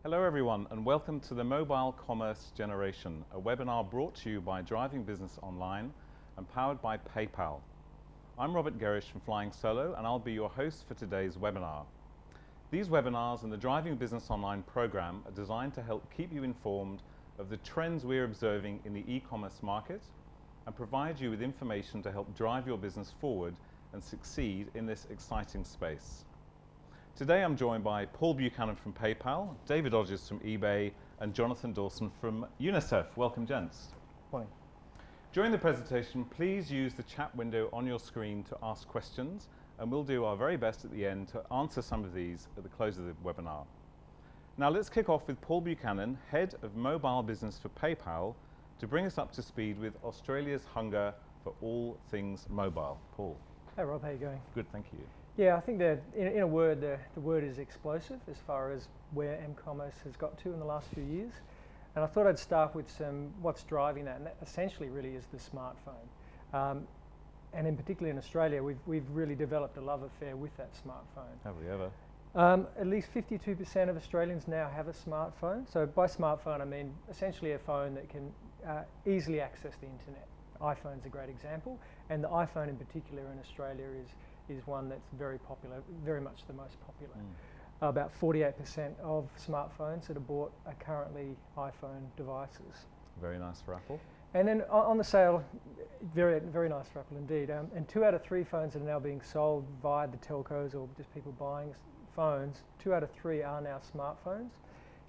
Hello everyone and welcome to the Mobile Commerce Generation, a webinar brought to you by Driving Business Online and powered by PayPal. I'm Robert Gerrish from Flying Solo and I'll be your host for today's webinar. These webinars and the Driving Business Online program are designed to help keep you informed of the trends we're observing in the e-commerce market and provide you with information to help drive your business forward and succeed in this exciting space. Today I'm joined by Paul Buchanan from PayPal, David Odgers from eBay, and Jonathan Dawson from UNICEF. Welcome, gents. Morning. During the presentation, please use the chat window on your screen to ask questions, and we'll do our very best at the end to answer some of these at the close of the webinar. Now let's kick off with Paul Buchanan, Head of Mobile Business for PayPal, to bring us up to speed with Australia's hunger for all things mobile. Paul. Hey Rob, how are you going? Good, thank you. Yeah, I think that in a word, the word is explosive as far as where m-commerce has got to in the last few years. And I thought I'd start with what's driving that, and that essentially really is the smartphone. And in particular in Australia, we've really developed a love affair with that smartphone. Have we ever? At least 52% of Australians now have a smartphone. So by smartphone, I mean essentially a phone that can easily access the internet. iPhone's a great example, and the iPhone in particular in Australia is one that's very popular, very much the most popular. About 48% of smartphones that are bought are currently iPhone devices. Very nice for Apple. And then on the sale, very, very nice for Apple indeed. And 2 out of 3 phones that are now being sold via the telcos or just people buying phones, 2 out of 3 are now smartphones.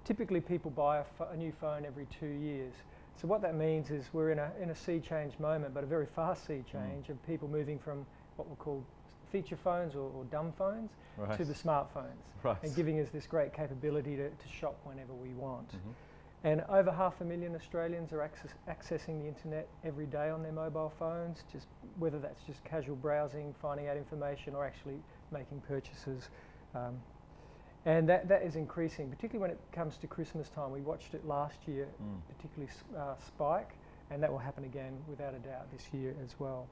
Typically people buy a new phone every 2 years. So what that means is we're in a sea change moment, but a very fast sea change of people moving from what we'll call feature phones or dumb phones to the smartphones, and giving us this great capability to shop whenever we want. And over 500,000 Australians are accessing the internet every day on their mobile phones, just whether that's just casual browsing, finding out information, or actually making purchases. And that is increasing, particularly when it comes to Christmas time. We watched it last year, particularly spike, and that will happen again without a doubt this year as well.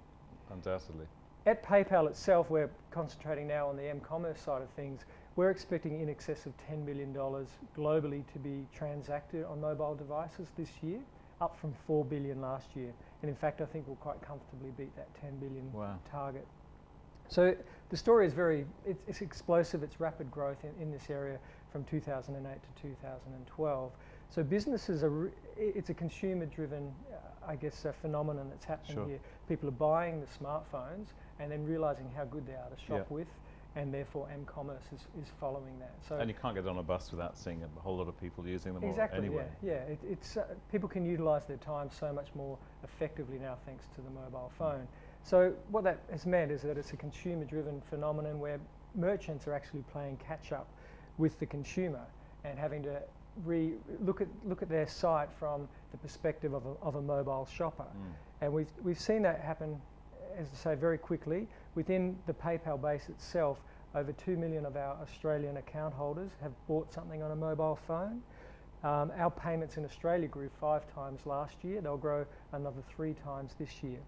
Undoubtedly. At PayPal itself, we're concentrating now on the m-commerce side of things. We're expecting in excess of $10 billion globally to be transacted on mobile devices this year, up from $4 billion last year. And in fact, I think we'll quite comfortably beat that $10 billion target. So the story is it's explosive, it's rapid growth in this area from 2008 to 2012. So businesses it's a consumer-driven, I guess, phenomenon that's happening here. People are buying the smartphones and then realizing how good they are to shop with, and therefore m-commerce is following that. So and you can't get on a bus without seeing a whole lot of people using them anyway. It's people can utilize their time so much more effectively now thanks to the mobile phone. So what that has meant is that it's a consumer-driven phenomenon where merchants are actually playing catch-up with the consumer and having to look at their site from the perspective of a mobile shopper. And we've seen that happen, as I say, very quickly. Within the PayPal base itself, over 2 million of our Australian account holders have bought something on a mobile phone. Our payments in Australia grew 5 times last year. They'll grow another 3 times this year.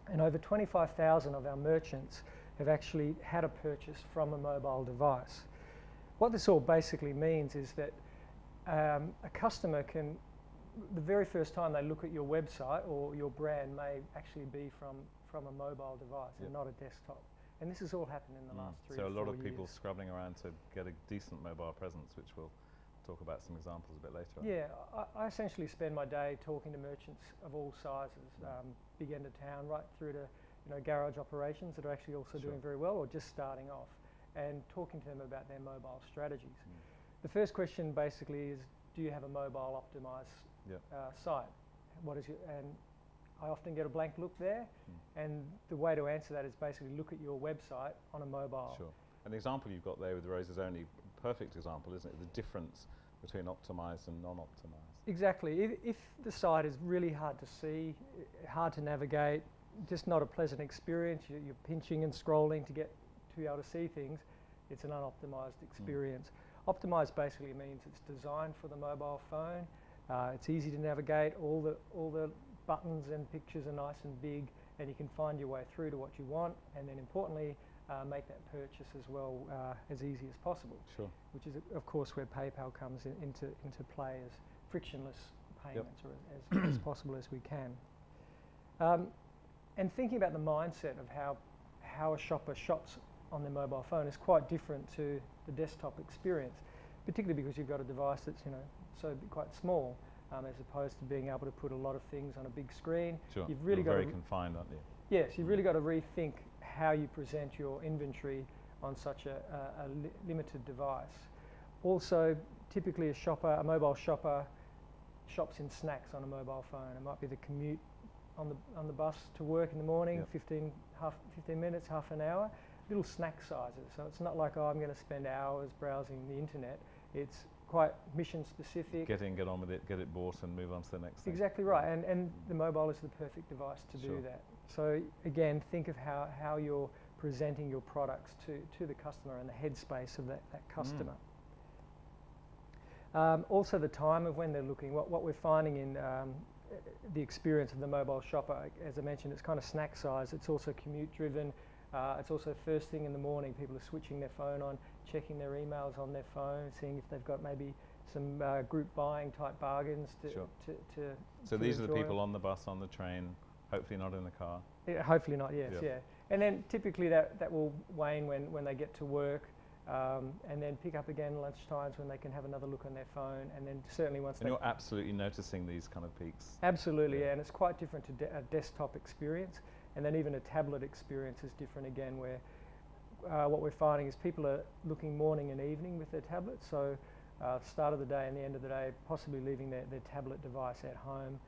And over 25,000 of our merchants have actually had a purchase from a mobile device. What this all basically means is that a customer can, the very first time they look at your website or your brand may actually be from a mobile device and not a desktop. And this has all happened in the last 3 or 4 years. So a lot of people scrubbing around to get a decent mobile presence, which we'll talk about some examples a bit later on. Yeah, I essentially spend my day talking to merchants of all sizes, big end of town, right through to garage operations that are actually also doing very well or just starting off, and talking to them about their mobile strategies. The first question basically is, do you have a mobile optimized site? And I often get a blank look there, and the way to answer that is basically look at your website on a mobile. Sure. And the example you've got there with Roses Only, perfect example, isn't it? The difference between optimized and non-optimized. Exactly. If the site is really hard to see, hard to navigate, just not a pleasant experience, you're pinching and scrolling to be able to see things, it's an unoptimized experience. Optimized basically means it's designed for the mobile phone. It's easy to navigate. All the buttons and pictures are nice and big, and you can find your way through to what you want. And then importantly, make that purchase as well as easy as possible. Sure. Which is, of course, where PayPal comes into play as frictionless payments, or as possible as we can. And thinking about the mindset of how a shopper shops on their mobile phone is quite different to the desktop experience, particularly because you've got a device that's so quite small, as opposed to being able to put a lot of things on a big screen. Sure. You've really You're got very confined, aren't you? Yes, you've really got to rethink how you present your inventory on such a limited device. Also, typically a mobile shopper shops in snacks on a mobile phone. It might be the commute on the bus to work in the morning, 15 minutes, half an hour, little snack sizes. So it's not like, I'm going to spend hours browsing the internet. It's quite mission specific. Get on with it, get it bought and move on to the next thing. Exactly right, and the mobile is the perfect device to do that. So again, think of how you're presenting your products to the customer and the headspace of that customer. Also the time of when they're looking. What we're finding in the experience of the mobile shopper, as I mentioned, it's kind of snack size. It's also commute driven. It's also first thing in the morning. People are switching their phone on, checking their emails on their phone, seeing if they've got maybe some group buying type bargains So these are the people on the bus, on the train, hopefully not in the car. Yeah, hopefully not, yes, yeah. And then typically that will wane when they get to work, and then pick up again lunchtimes when they can have another look on their phone, and then certainly once And you're absolutely noticing these kind of peaks. Absolutely, and it's quite different to a desktop experience, and then even a tablet experience is different again, where what we're finding is people are looking morning and evening with their tablets, so start of the day and the end of the day, possibly leaving their tablet device at home,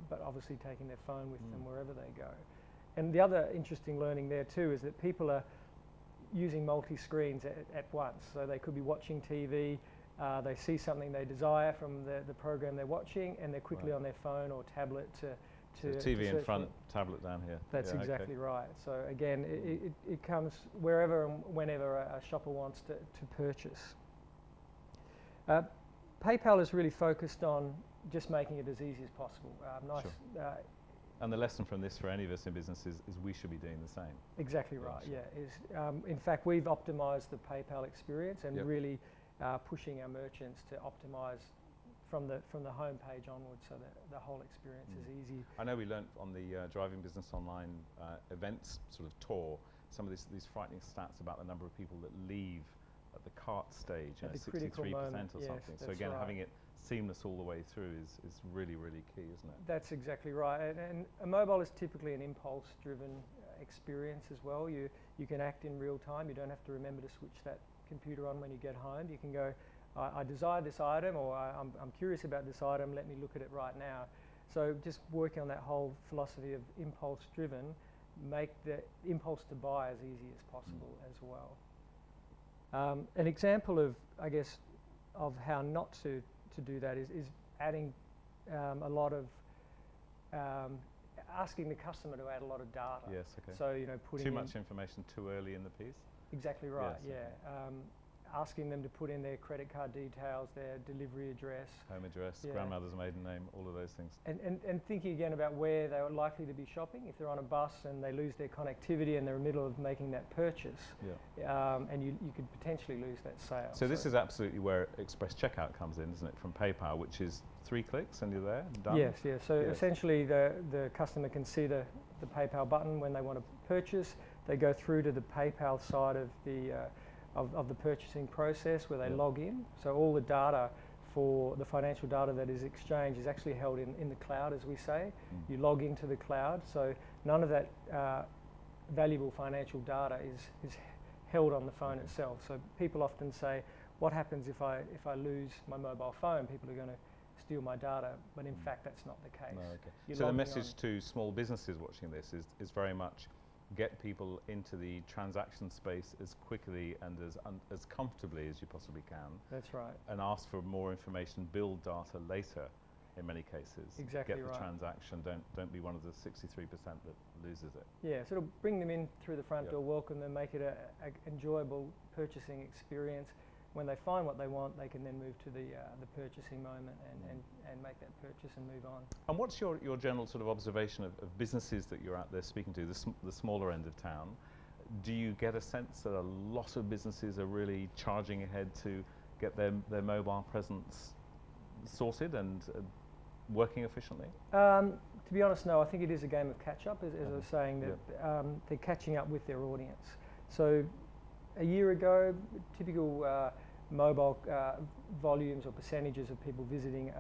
but obviously taking their phone with them wherever they go. And the other interesting learning there too is that people are using multi-screens at once. So they could be watching TV, they see something they desire from the program they're watching, and they're quickly on their phone or tablet to TV in front, tablet down here. That's exactly right. So again, it comes wherever and whenever a shopper wants to purchase. PayPal is really focused on just making it as easy as possible. And the lesson from this for any of us in business is we should be doing the same. Exactly right, in fact, we've optimized the PayPal experience and really pushing our merchants to optimize from the home page onwards, so that the whole experience is easy. I know we learnt on the Driving Business Online events sort of tour some of these frightening stats about the number of people that leave at the cart stage, 63% or something. So again, having it seamless all the way through is really, really key, isn't it? That's exactly right. And a mobile is typically an impulse-driven experience as well. You can act in real time. You don't have to remember to switch that computer on when you get home. You can go, I desire this item, or I'm curious about this item, let me look at it right now. So just working on that whole philosophy of impulse-driven, make the impulse to buy as easy as possible as well. An example of, I guess, of how not to do that is adding a lot of, asking the customer to add a lot of data. Yes, okay. So, putting too much information too early in the piece? Exactly right, yes, asking them to put in their credit card details, their delivery address. Home address, grandmother's maiden name, all of those things. And thinking again about where they are likely to be shopping. If they're on a bus and they lose their connectivity and they're in the middle of making that purchase, and you could potentially lose that sale. So this is absolutely where Express Checkout comes in, isn't it, from PayPal, which is 3 clicks and you're there, done? Yes. So essentially the customer can see the PayPal button when they want to purchase. They go through to the PayPal side of the purchasing process where they log in. So all the data for the financial data that is exchanged is actually held in the cloud, as we say. You log into the cloud, so none of that valuable financial data is held on the phone itself. So people often say, what happens if I lose my mobile phone? People are going to steal my data, but in fact that's not the case. No, okay. So the message to small businesses watching this is very much get people into the transaction space as quickly and as comfortably as you possibly can. That's right. And ask for more information, build data later in many cases. Exactly Get the right. transaction, don't be one of the 63% that loses it. Yeah, so it'll bring them in through the front door, welcome them, make it an enjoyable purchasing experience. When they find what they want, they can then move to the purchasing moment and make that purchase and move on. And what's your general sort of observation of businesses that you're out there speaking to, the smaller end of town? do you get a sense that a lot of businesses are really charging ahead to get their mobile presence sorted and working efficiently? To be honest, no. I think it is a game of catch-up, as I was saying, that they're catching up with their audience. So a year ago, typical mobile volumes or percentages of people visiting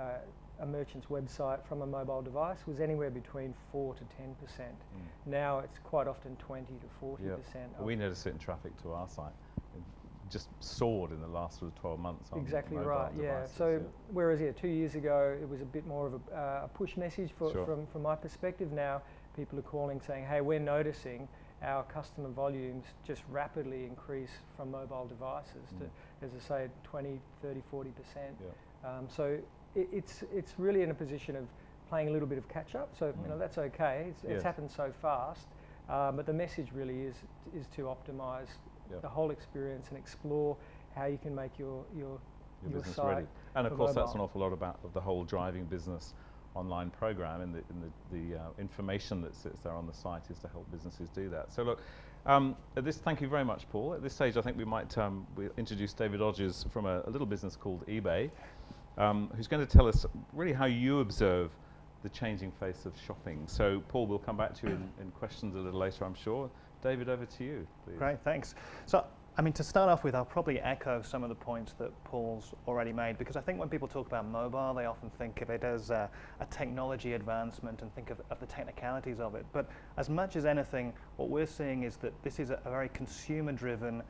a merchant's website from a mobile device was anywhere between 4 to 10%. Now it's quite often 20 to 40%. We notice it in traffic to our site. It just soared in the last sort of 12 months. On exactly mobile right. devices, So whereas 2 years ago it was a bit more of a push message from my perspective. Now people are calling saying, "Hey, we're noticing our customer volumes just rapidly increase from mobile devices to, as I say, 20, 30, 40%. So it's really in a position of playing a little bit of catch up. So that's okay. It's happened so fast, but the message really is to optimize the whole experience and explore how you can make your business site ready. And of course, mobile. that's an awful lot about the whole driving business online program, and the information that sits there on the site is to help businesses do that. So look, thank you very much, Paul. At this stage, I think we might we'll introduce David Odgers from a little business called eBay, who's going to tell us really how you observe the changing face of shopping. So Paul, we'll come back to you in questions a little later, I'm sure. David, over to you, please. Great, thanks. So, I mean, to start off with, I'll probably echo some of the points that Paul's already made, because I think when people talk about mobile, they often think of it as a technology advancement and think of the technicalities of it. But as much as anything, what we're seeing is that this is a very consumer-driven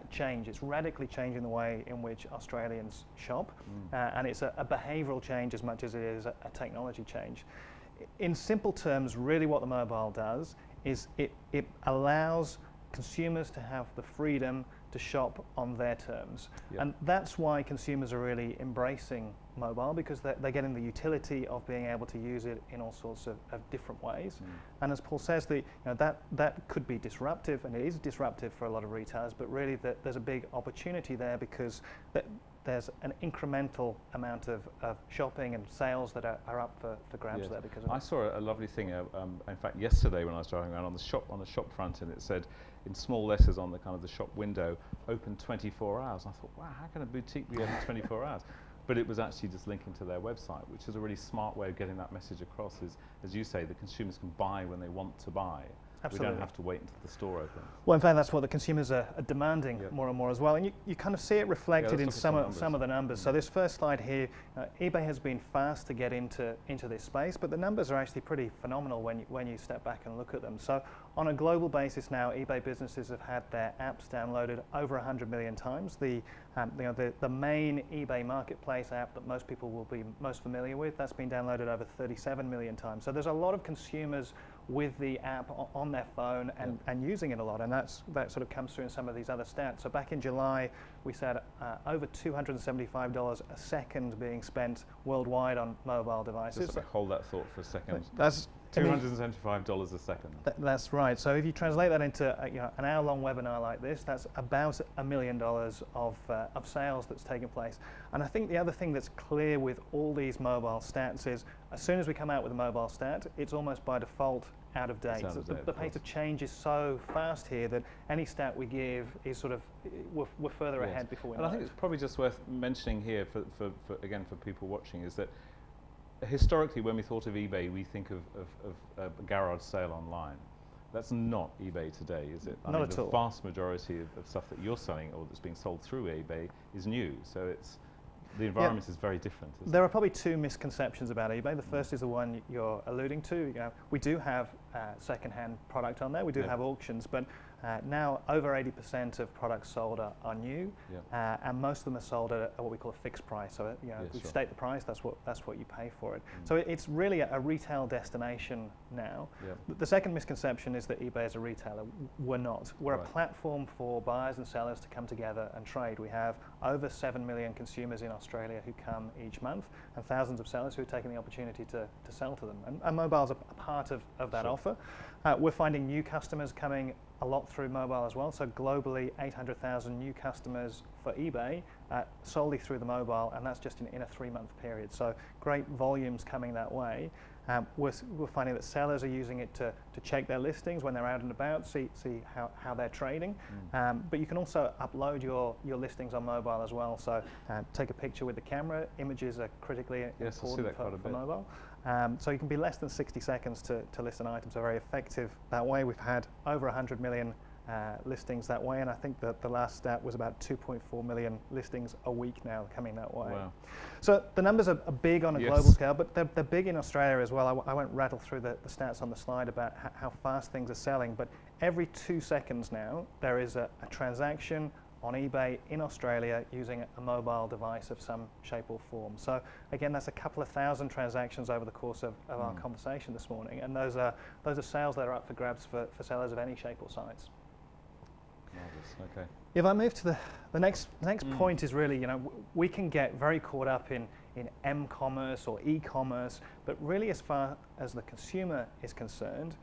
change. It's radically changing the way in which Australians shop, and it's a behavioural change as much as it is a technology change. In simple terms, really what the mobile does is it allows consumers to have the freedom to shop on their terms. And that's why consumers are really embracing mobile, because they're getting the utility of being able to use it in all sorts of different ways. And as Paul says, that could be disruptive, and it is disruptive for a lot of retailers, but really there's a big opportunity there, because there's an incremental amount of shopping and sales that are up for grabs there because of I saw a lovely thing, in fact, yesterday when I was driving around on the shop front, and it said in small letters on the kind of the shop window, open 24 hours. I thought, wow, how can a boutique be open 24 hours? But it was actually just linking to their website, which is a really smart way of getting that message across. Is, as you say, the consumers can buy when they want to buy. Absolutely. We don't have to wait until the store opens. Well, in fact, that's what the consumers are demanding more and more as well. And you kind of see it reflected in some of the numbers. So this first slide here, eBay has been fast to get into this space, but the numbers are actually pretty phenomenal when you step back and look at them. So on a global basis now, eBay businesses have had their apps downloaded over 100 million times. The main eBay marketplace app that most people will be most familiar with, that's been downloaded over 37 million times. So there's a lot of consumers with the app on their phone and using it a lot, and that sort of comes through in some of these other stats. So back in July, we said over $275 a second being spent worldwide on mobile devices. Just hold that thought for a second. That's $275 a second. That's right. So if you translate that into an hour-long webinar like this, that's about $1 million of sales that's taking place. And I think the other thing that's clear with all these mobile stats is, as soon as we come out with a mobile stat, it's almost by default out of date. The pace of change is so fast here that any stat we give is sort of we're further ahead before we know it. And I think it's probably just worth mentioning here for people watching, is that historically, when we thought of eBay, we think of a garage sale online. That's not eBay today, is it? Not at all. The vast majority of stuff that you're selling or that's being sold through eBay is new. So the environment is very different. There are probably two misconceptions about eBay. The first is the one you're alluding to. We do have second-hand product on there. We do have auctions, but now over 80% of products sold are new, and most of them are sold at what we call a fixed price. So we state the price. That's what you pay for it. So it's really a retail destination now. The second misconception is that eBay is a retailer. We're not. We're a platform for buyers and sellers to come together and trade. We have over 7 million consumers in Australia who come each month, and thousands of sellers who are taking the opportunity to sell to them. And mobile's a part of that offer. We're finding new customers coming a lot through mobile as well. So globally, 800,000 new customers for eBay solely through the mobile, and that's just in a 3-month period. So great volumes coming that way. We're finding that sellers are using it to check their listings when they're out and about, see how they're trading. But you can also upload your listings on mobile as well. So take a picture with the camera. Images are critically important for mobile. So you can be less than 60 seconds to list an item. So very effective that way. We've had over 100 million listings that way, and I think that the last stat was about 2.4 million listings a week now coming that way. Wow. So the numbers are big on a global scale, but they're big in Australia as well. I won't rattle through the stats on the slide about how fast things are selling, but every 2 seconds now there is a transaction on eBay in Australia using a mobile device of some shape or form. So again, that's a couple of thousand transactions over the course of our conversation this morning, and those are sales that are up for grabs for sellers of any shape or size. Marvelous. Okay. If I move to the next point is really, we can get very caught up in m-commerce or e-commerce, but really as far as the consumer is concerned,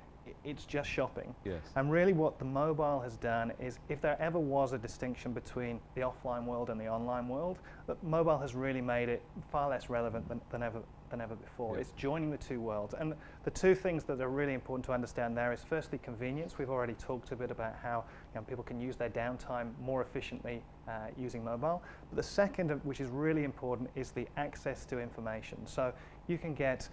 it's just shopping. Yes. And really what the mobile has done is, if there ever was a distinction between the offline world and the online world, the mobile has really made it far less relevant than ever before. Yes. It's joining the two worlds. And the two things that are really important to understand there is, firstly, convenience. We've already talked a bit about how people can use their downtime more efficiently using mobile. But the second, which is really important, is the access to information. So you can get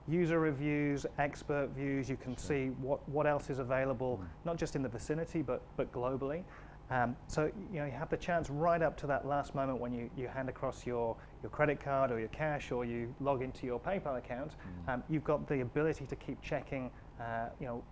user reviews, expert views. You can see what else is available, not just in the vicinity, but globally. So you have the chance right up to that last moment when you hand across your credit card or your cash, or you log into your PayPal account. You've got the ability to keep checking,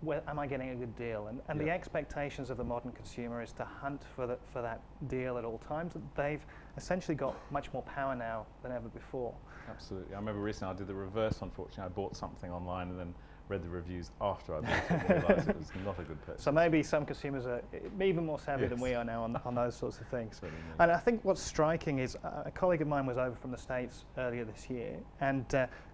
where am I getting a good deal? And the expectations of the modern consumer is to hunt for that deal at all times. They've essentially got much more power now than ever before. Absolutely. I remember recently I did the reverse, unfortunately. I bought something online and then read the reviews after I bought it and realised it was not a good purchase. So maybe some consumers are even more savvy than we are now on those sorts of things. And I think what's striking is, a colleague of mine was over from the States earlier this year, and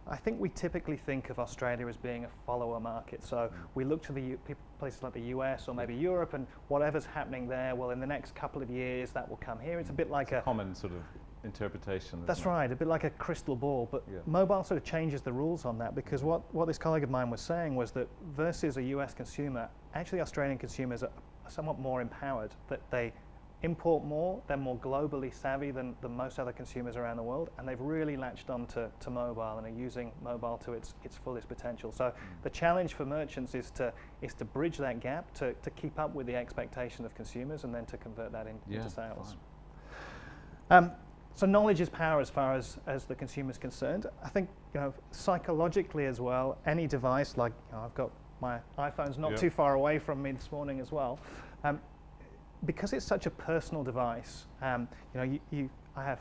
I think we typically think of Australia as being a follower market. So we look to places like the US or maybe Europe, and whatever's happening there, well, in the next couple of years that will come here. It's a bit like a common sort of interpretation. That's right, a bit like a crystal ball, but mobile sort of changes the rules on that, because what this colleague of mine was saying was that versus a US consumer, actually Australian consumers are somewhat more empowered, that they import more, they're more globally savvy than most other consumers around the world, and they've really latched on to mobile and are using mobile to its fullest potential. So the challenge for merchants is to bridge that gap, to keep up with the expectation of consumers, and then to convert that into sales. So knowledge is power as far as the consumer is concerned. I think psychologically as well, any device, like I've got my iPhone's not too far away from me this morning as well, because it's such a personal device. I have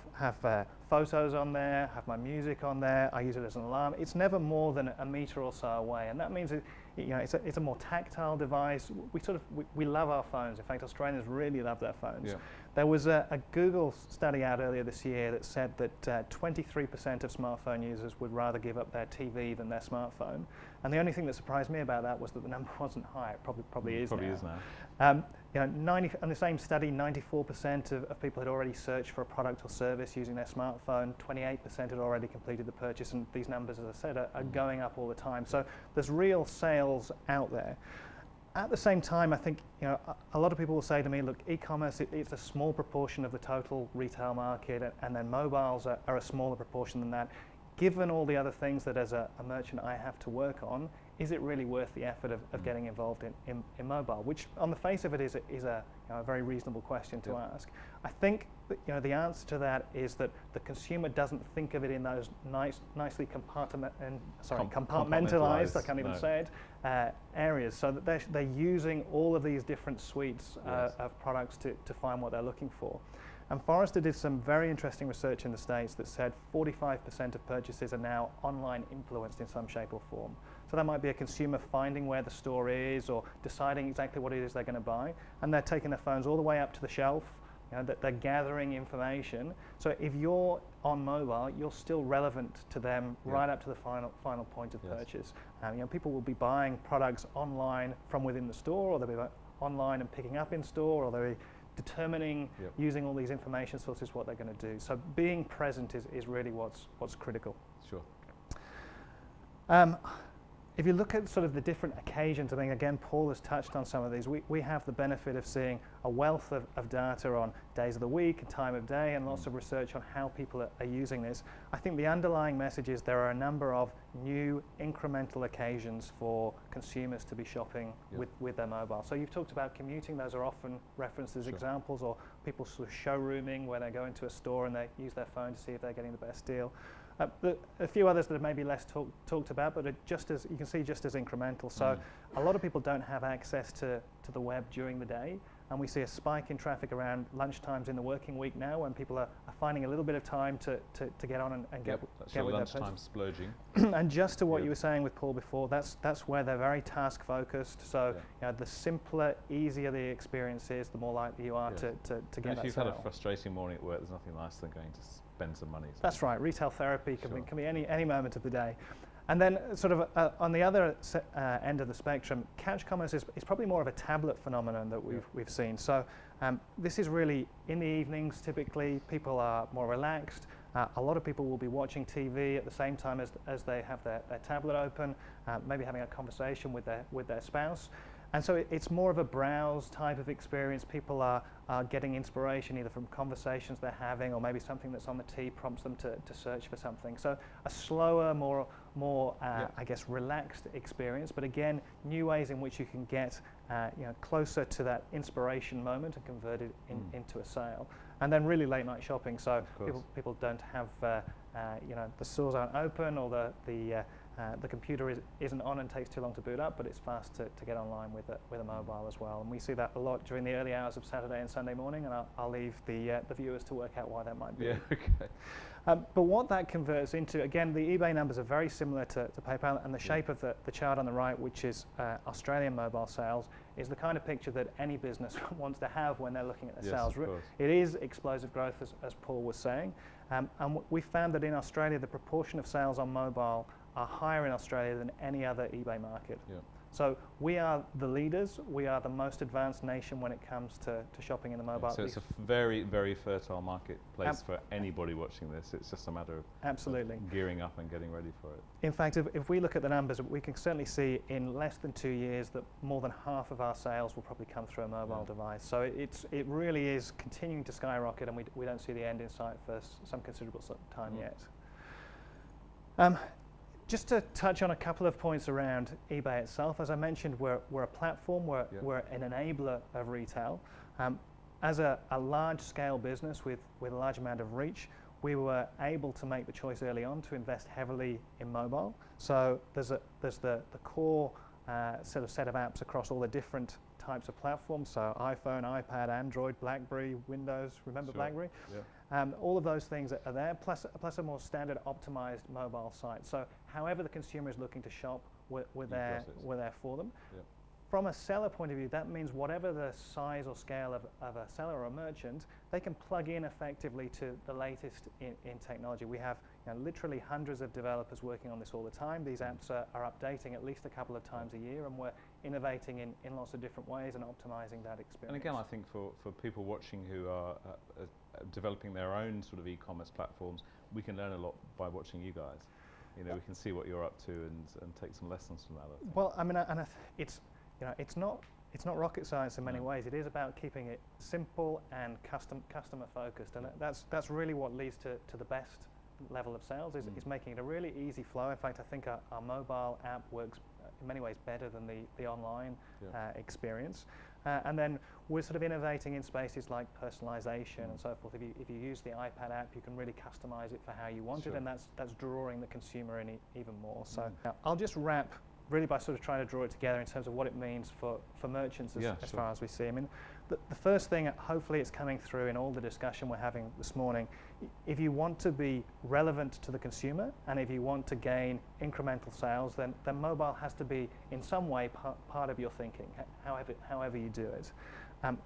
photos on there, have my music on there. I use it as an alarm. It's never more than a meter or so away, and that means it's a more tactile device. We love our phones. In fact, Australians really love their phones. There was a Google study out earlier this year that said that 23% of smartphone users would rather give up their TV than their smartphone. And the only thing that surprised me about that was that the number wasn't high. It probably is now. On the same study, 94% of people had already searched for a product or service using their smartphone. 28% had already completed the purchase, and these numbers, as I said, are going up all the time. So there's real sales out there. At the same time, I think a lot of people will say to me, look, e-commerce, it's a small proportion of the total retail market, and then mobiles are a smaller proportion than that. Given all the other things that as a merchant I have to work on, is it really worth the effort of getting involved in mobile? Which on the face of it is a very reasonable question to ask. I think that, the answer to that is that the consumer doesn't think of it in those nicely compartmentalized, I can't even say it, areas, so that they're using all of these different suites of products to find what they're looking for. And Forrester did some very interesting research in the States that said 45% of purchases are now online influenced in some shape or form. So that might be a consumer finding where the store is, or deciding exactly what it is they're going to buy, and they're taking their phones all the way up to the shelf, that they're gathering information. So if you're on mobile, you're still relevant to them right up to the final point of purchase. People will be buying products online from within the store, or they'll be online and picking up in store, or they're determining, Yep. using all these information sources, what they're going to do. So being present is really what's critical. Sure. If you look at sort of the different occasions, I think again Paul has touched on some of these. We have the benefit of seeing a wealth of data on days of the week, time of day, and lots of research on how people are using this. I think the underlying message is there are a number of new incremental occasions for consumers to be shopping Yep. with their mobile. So you've talked about commuting; those are often referenced as Sure. examples, or people sort of showrooming where they go into a store and they use their phone to see if they're getting the best deal. A few others that are maybe less talked about, but are just as, you can see, just as incremental. So a lot of people don't have access to the web during the day, and we see a spike in traffic around lunchtimes in the working week now, when people are finding a little bit of time to get on and get, That's get your with their lunchtime splurging. And just to what Yep. you were saying with Paul before, that's where they're very task focused. So Yeah. the simpler, easier the experience is, the more likely you are Yes. to And get if that you've had a sale. frustrating morning at work, there's nothing nicer than going to spend some money. That's right. Retail therapy can Sure. be any moment of the day. And then sort of on the other end of the spectrum, couch commerce is probably more of a tablet phenomenon that we've seen. So this is really in the evenings. Typically, people are more relaxed. A lot of people will be watching TV at the same time as they have their tablet open, maybe having a conversation with their spouse. And so it's more of a browse type of experience. People are getting inspiration either from conversations they're having, or maybe something that's on the tea prompts them to search for something. So a slower, more I guess, relaxed experience. But again, new ways in which you can get closer to that inspiration moment and convert it into a sale. And then really late night shopping. So people don't have the stores aren't open, or the computer isn't on and takes too long to boot up, but it's fast to get online with a mobile as well. And we see that a lot during the early hours of Saturday and Sunday morning, and I'll leave the viewers to work out why that might be. Yeah, okay. But what that converts into, again, the eBay numbers are very similar to PayPal, and the shape of the chart on the right, which is Australian mobile sales, is the kind of picture that any business wants to have when they're looking at their Yes, sales. of course. It is explosive growth, as Paul was saying, and we found that in Australia, the proportion of sales on mobile are higher in Australia than any other eBay market. Yeah. So we are the leaders. We are the most advanced nation when it comes to shopping in the mobile. So it's a very, very fertile marketplace for anybody watching this. It's just a matter of absolutely gearing up and getting ready for it. In fact, if we look at the numbers, we can certainly see in less than 2 years that more than half of our sales will probably come through a mobile device. So it really is continuing to skyrocket, and we don't see the end in sight for some considerable time yet. Just to touch on a couple of points around eBay itself, as I mentioned, we're a platform, we're an enabler of retail. As a large-scale business with a large amount of reach, we were able to make the choice early on to invest heavily in mobile. So there's the core set of apps across all the different types of platforms, so iPhone, iPad, Android, BlackBerry, Windows. Remember BlackBerry? Yeah. All of those things are there, plus a more standard optimized mobile site. So however the consumer is looking to shop, we're there for them. Yep. From a seller point of view, that means whatever the size or scale of a seller or a merchant, they can plug in effectively to the latest in technology. We have literally hundreds of developers working on this all the time. These apps are updating at least a couple of times a year, and we're innovating in lots of different ways and optimizing that experience. And again, I think for people watching who are developing their own sort of e-commerce platforms, we can learn a lot by watching you guys. We can see what you're up to and take some lessons from that. I think. Well, I mean, it's not rocket science in many ways. It is about keeping it simple and customer focused, and that's really what leads to the best level of sales is making it a really easy flow. In fact, I think our mobile app works in many ways better than the online experience. And then we're sort of innovating in spaces like personalization and so forth. If you use the iPad app, you can really customize it for how you want it, and that's drawing the consumer in even more. So I'll just wrap really by sort of trying to draw it together in terms of what it means for merchants as far as we see. I mean, the first thing, hopefully it's coming through in all the discussion we're having this morning, if you want to be relevant to the consumer and if you want to gain incremental sales, then mobile has to be in some way part of your thinking, however you do it.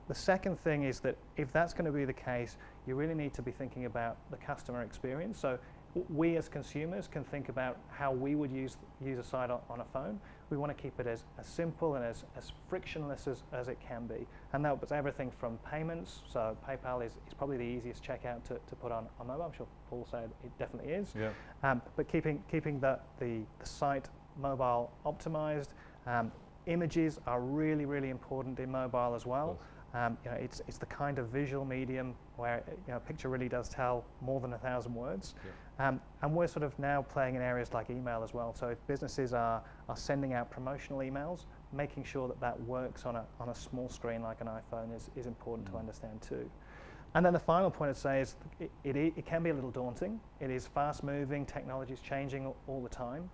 The second thing is that if that's going to be the case, you really need to be thinking about the customer experience. So we as consumers can think about how we would use a site on a phone. We want to keep it as simple and as frictionless as it can be. And that was everything from payments. So PayPal is probably the easiest checkout to put on mobile. I'm sure Paul said it definitely is. Yeah. But keeping the site mobile optimized. Images are really, really important in mobile as well. It's the kind of visual medium where a picture really does tell more than 1,000 words. Yeah. And we're sort of now playing in areas like email as well. So if businesses are sending out promotional emails, making sure that works on a small screen like an iPhone is important to understand too. And then the final point I'd say is it can be a little daunting. It is fast moving, technology is changing all the time.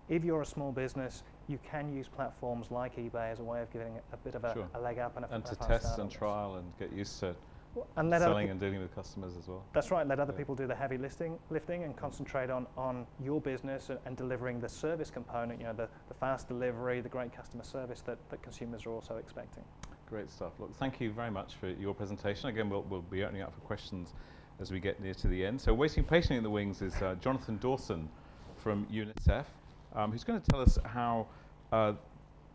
If you're a small business, you can use platforms like eBay as a way of giving a bit of a leg up and to test and trial and get used to and selling and dealing with customers as well. That's right. Let other people do the heavy lifting and concentrate on your business and delivering the service component. The fast delivery, the great customer service that consumers are also expecting. Great stuff. Look, thank you very much for your presentation. Again, we'll be opening up for questions as we get near to the end. So waiting patiently in the wings is Jonathan Dawson from UNICEF, who's going to tell us how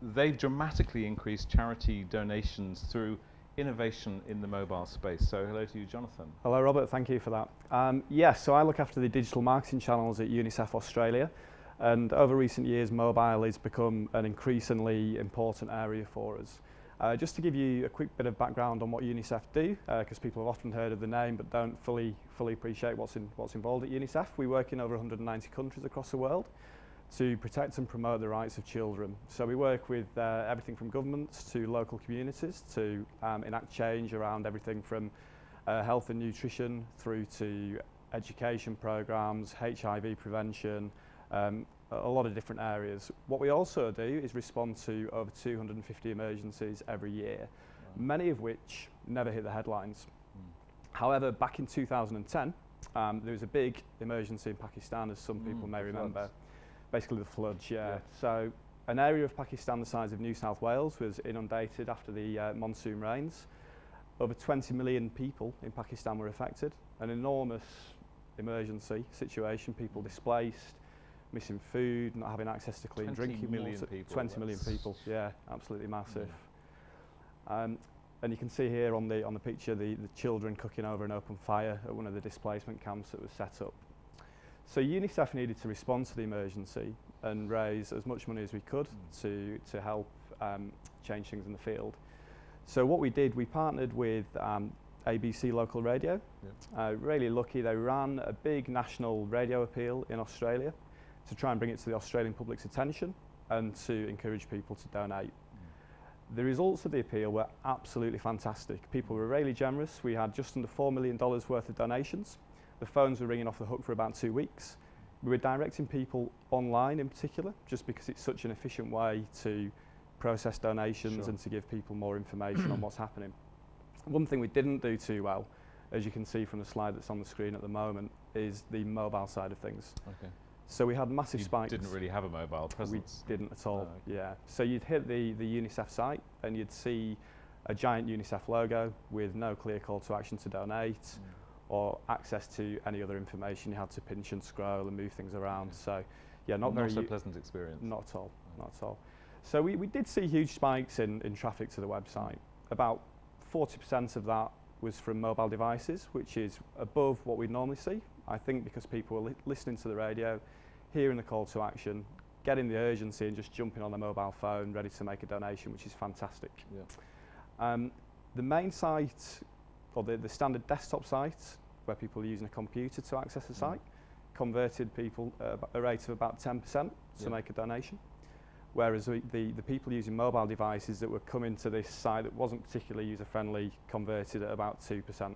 they've dramatically increased charity donations through innovation in the mobile space. So hello to you, Jonathan. Hello, Robert. Thank you for that. Yes, so I look after the digital marketing channels at UNICEF Australia. And over recent years, mobile has become an increasingly important area for us. Just to give you a quick bit of background on what UNICEF do, because people have often heard of the name but don't fully appreciate what's involved at UNICEF. We work in over 190 countries across the world to protect and promote the rights of children. So we work with everything from governments to local communities to enact change around everything from health and nutrition through to education programs, HIV prevention, a lot of different areas. What we also do is respond to over 250 emergencies every year, many of which never hit the headlines. However, back in 2010, there was a big emergency in Pakistan, as some people may remember. Basically the floods, yeah. So an area of Pakistan the size of New South Wales was inundated after the monsoon rains. Over 20 million people in Pakistan were affected. An enormous emergency situation, people displaced, missing food, not having access to clean drinking water. 20 million people, yeah, absolutely massive. And you can see here on the picture the children cooking over an open fire at one of the displacement camps that was set up. So UNICEF needed to respond to the emergency and raise as much money as we could to help change things in the field. So what we did, we partnered with ABC Local Radio. Really lucky, they ran a big national radio appeal in Australia to try and bring it to the Australian public's attention and to encourage people to donate. The results of the appeal were absolutely fantastic. People were really generous. We had just under $4 million worth of donations. The phones were ringing off the hook for about 2 weeks. We were directing people online in particular, just because it's such an efficient way to process donations and to give people more information on what's happening. One thing we didn't do too well, as you can see from the slide that's on the screen at the moment, is the mobile side of things. Okay. So we had massive spikes. Didn't really have a mobile presence. We didn't at all, yeah. So you'd hit the UNICEF site and you'd see a giant UNICEF logo with no clear call to action to donate or access to any other information. You had to pinch and scroll and move things around. So yeah, not a pleasant experience. Not at all, not at all. So we did see huge spikes in traffic to the website. About 40% of that was from mobile devices, which is above what we'd normally see. I think because people were listening to the radio, hearing the call to action, getting the urgency and just jumping on their mobile phone, ready to make a donation, which is fantastic. Yeah. The main site, or the standard desktop site, where people are using a computer to access the site, converted people at a rate of about 10% to make a donation. Whereas the people using mobile devices that were coming to this site that wasn't particularly user-friendly converted at about 2%. Okay,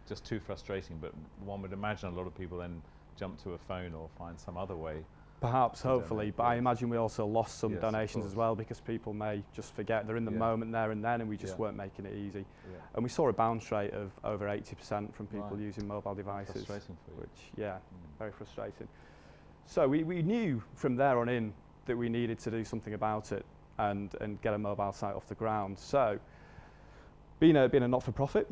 just too frustrating, but one would imagine a lot of people then jump to a phone or find some other way. Perhaps, hopefully, but I imagine we also lost some donations as well because people may just forget they're in the moment there and then, and we just weren't making it easy. And we saw a bounce rate of over 80% from people using mobile devices, frustrating for you. Which, very frustrating. So we knew from there on in that we needed to do something about it and get a mobile site off the ground. So being a not-for-profit,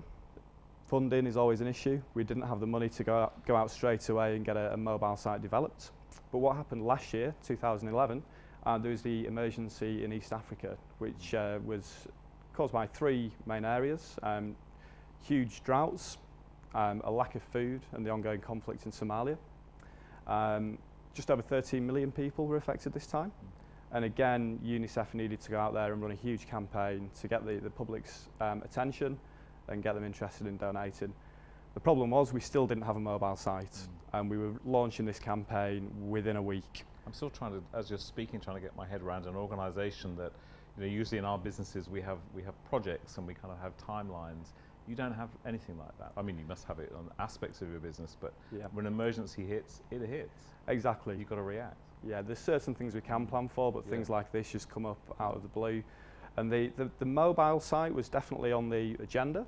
funding is always an issue. We didn't have the money to go out straight away and get a mobile site developed. But what happened last year, 2011, there was the emergency in East Africa, which was caused by three main areas: huge droughts, a lack of food, and the ongoing conflict in Somalia. Just over 13 million people were affected this time. And again, UNICEF needed to go out there and run a huge campaign to get the public's attention and get them interested in donating. The problem was we still didn't have a mobile site, and we were launching this campaign within a week. I'm still trying to, as you're speaking, trying to get my head around an organisation that, usually in our businesses we have projects and we kind of have timelines. You don't have anything like that. I mean, you must have it on aspects of your business, but when an emergency hits, it hits. Exactly. You've got to react. Yeah, there's certain things we can plan for, but things like this just come up out of the blue. And the mobile site was definitely on the agenda,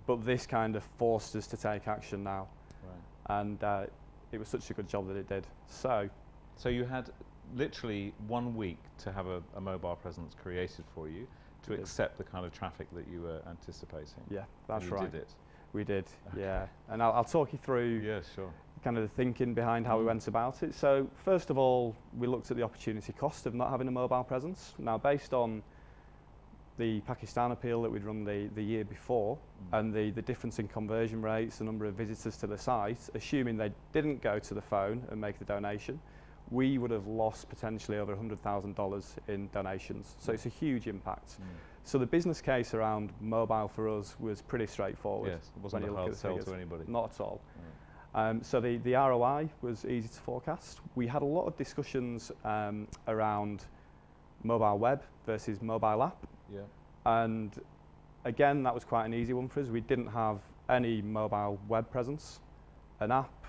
but this kind of forced us to take action now. Right. And it was such a good job that it did. So you had literally 1 week to have a mobile presence created for you to accept the kind of traffic that you were anticipating. Yeah, that's right. You did it. We did, Okay. yeah. And I'll talk you through kind of the thinking behind how we went about it. So first of all, we looked at the opportunity cost of not having a mobile presence. Now, based on the Pakistan appeal that we'd run the year before, and the difference in conversion rates, the number of visitors to the site, assuming they didn't go to the phone and make the donation, we would have lost potentially over $100,000 in donations. So it's a huge impact. So the business case around mobile for us was pretty straightforward. Yes, it wasn't a hard sell to anybody. Not at all. So the ROI was easy to forecast. We had a lot of discussions around mobile web versus mobile app. Yeah. And again, that was quite an easy one for us. We didn't have any mobile web presence. An app